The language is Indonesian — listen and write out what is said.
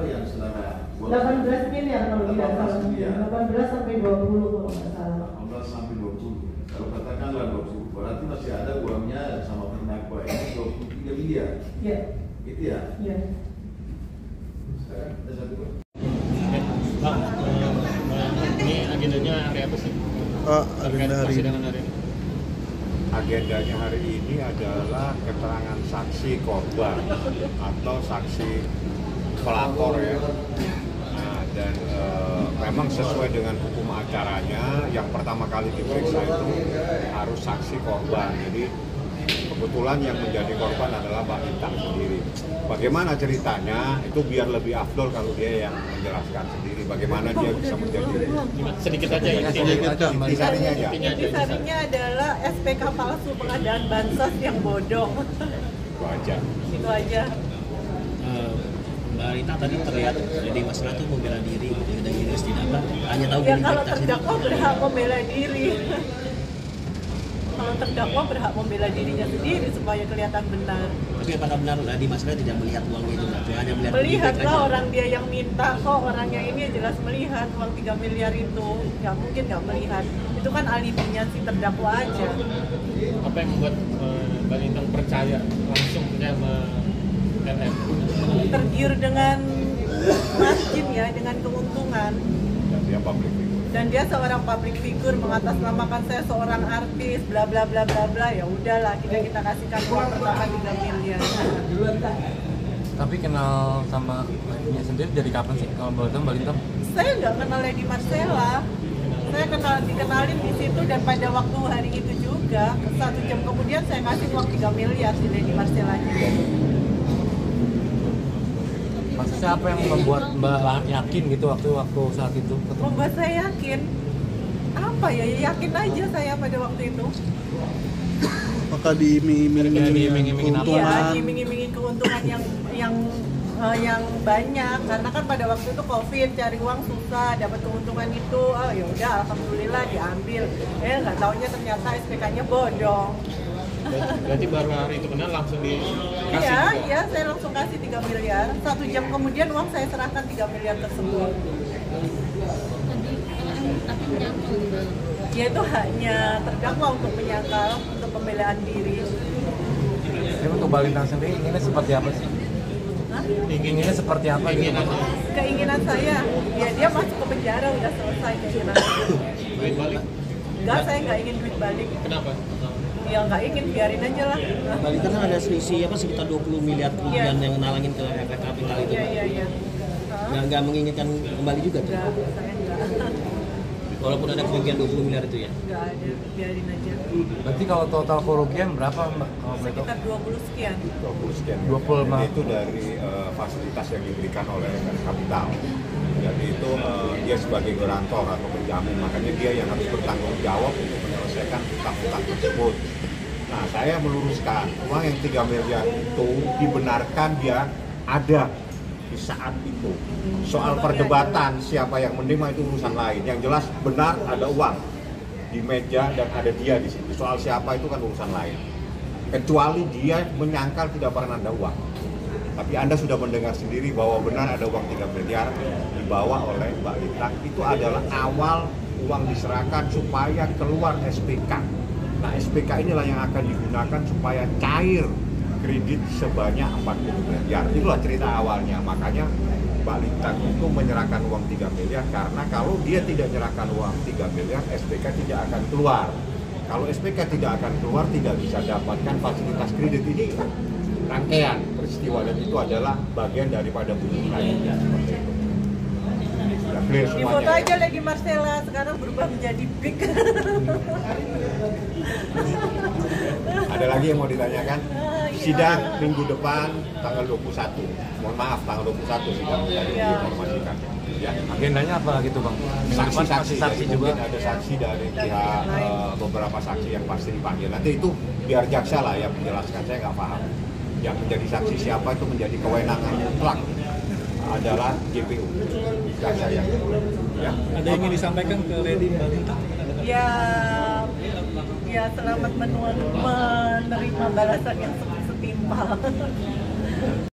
apa yang saudara buat? 18 miliar kalau tidak salah. 18 sampai 20 kalau nggak salah. 18 sampai 20. Kalau katakanlah 20, berarti masih ada uangnya sama terdakwa ini 23 miliar. Iya. Gitu ya? Iya. Sekarang ada satu. Bang, ini agendanya hari apa sih? Agenda hari Persidangan hari ini. Agendanya hari ini adalah keterangan saksi korban atau saksi pelapor ya. Nah, dan memang sesuai dengan hukum acaranya, yang pertama kali diperiksa itu harus saksi korban. Jadi kebetulan yang menjadi korban adalah Mbak Intang sendiri. Bagaimana ceritanya itu biar lebih afdol kalau dia yang menjelaskan sendiri. Bagaimana dia bisa menjadi Sedikit aja intisarinya aja. Intisarinya adalah SPK palsu pengadaan bansos yang bodong. Itu aja. Itu aja. Mbak Rita tadi terlihat di masalah itu membela diri gitu dan Inggris tidak apa hanya tahu Ya kalau terdakwa berhak membela diri. Kalau terdakwa berhak membela dirinya sendiri supaya kelihatan benar. tapi apakah benar di masalah tidak melihat uang itu atau hanya Melihat lah aja? orang dia yang minta kok, orangnya ini jelas melihat uang 3 miliar itu. Nggak mungkin nggak melihat. Itu kan alibinya si terdakwa aja. Apa yang membuat Mbak Intang percaya langsung sama NM? Tergiur dengan margin ya, dengan keuntungan. Dia public figure. Dan dia seorang public figure, mengatasnamakan saya seorang artis, bla bla bla bla bla. Ya udahlah, kita kasihkan uang pertama 3 miliar. Tapi kenal sama lakinya sendiri dari kapan sih kalau Mbak Intang? Saya nggak kenal Lady Marcella. Saya dikenalin di situ dan pada waktu hari itu juga 1 jam kemudian saya kasih uang 3 miliar si Lady Marcella-nya. Maksudnya apa yang membuat Mbak yakin gitu waktu saat itu? Membuat saya yakin. Apa ya? Yakin aja saya pada waktu itu. Apakah diiming-imingin Iya, diiming-imingin keuntungan yang banyak karena kan pada waktu itu Covid, cari uang susah, dapat keuntungan itu, oh ya udah alhamdulillah diambil. Nggak taunya ternyata SPK-nya bodong. Berarti baru hari itu kenal langsung dikasih? Iya, saya langsung kasih 3 miliar. 1 jam kemudian uang saya serahkan 3 miliar tersebut. Tapi menyangkal di dalam. Ya itu haknya terdakwa untuk menyangkal, untuk pembelaan diri. Jadi untuk Mbak Intang sendiri inginnya seperti apa sih? Hah? Inginnya seperti apa? Keinginan saya, ya dia masuk ke penjara udah selesai keinginan saya. Duit balik? Enggak, saya nggak ingin duit balik. Kenapa? Ya nggak ingin, biarin aja lah. Mbak Rita kan ada selisih sekitar 20 miliar kerugian yang nalangin ke efek kapital itu. Iya. Nggak menginginkan kembali juga tuh. Enggak, saya enggak. Walaupun ada kerugian 20 miliar itu ya. Enggak ada, biarin aja. Berarti kalau total kerugian berapa Mbak? Sekitar 20 sekian. 20 sekian. 20 Jadi itu dari fasilitas yang diberikan oleh kapital. Jadi itu dia sebagai garantor atau penjamin, makanya dia yang harus bertanggung jawab untuk menyelesaikan hutang-hutang tersebut. Nah, saya meluruskan uang yang 3 miliar itu dibenarkan dia ada di saat itu. Soal perdebatan siapa yang menerima itu urusan lain. Yang jelas benar ada uang di meja dan ada dia di situ. Soal siapa itu kan urusan lain. Kecuali dia menyangkal tidak pernah ada uang. Tapi Anda sudah mendengar sendiri bahwa benar ada uang 3 miliar dibawa oleh Mbak Intang. Itu adalah awal uang diserahkan supaya keluar SPK. Nah, SPK inilah yang akan digunakan supaya cair kredit sebanyak 40 miliar. Itulah cerita awalnya. Makanya Mbak Intang itu menyerahkan uang 3 miliar karena kalau dia tidak menyerahkan uang 3 miliar, SPK tidak akan keluar. Kalau SPK tidak akan keluar, tidak bisa dapatkan fasilitas kredit. Ini rangkaian peristiwa dan itu adalah bagian daripada bunyi lainnya seperti itu. Sudah clear Di semuanya. foto aja Lady Marcella sekarang berubah menjadi big. Ada lagi yang mau ditanyakan? Sidang minggu depan tanggal 21. Mohon maaf tanggal 21 sidang tadi diinformasikan. Ya. Agendanya apa gitu Bang? Saksi-saksi Saksi jadi juga. mungkin ada saksi dari pihak beberapa saksi yang pasti dipanggil. Nanti itu biar jaksa lah yang menjelaskan, saya nggak paham. Yang menjadi saksi siapa itu menjadi kewenangan mutlak adalah JPU. Jaksa yang ya. Ada yang ingin disampaikan ke Lady Mbak Intang? Ya selamat menerima balasan yang setimpal.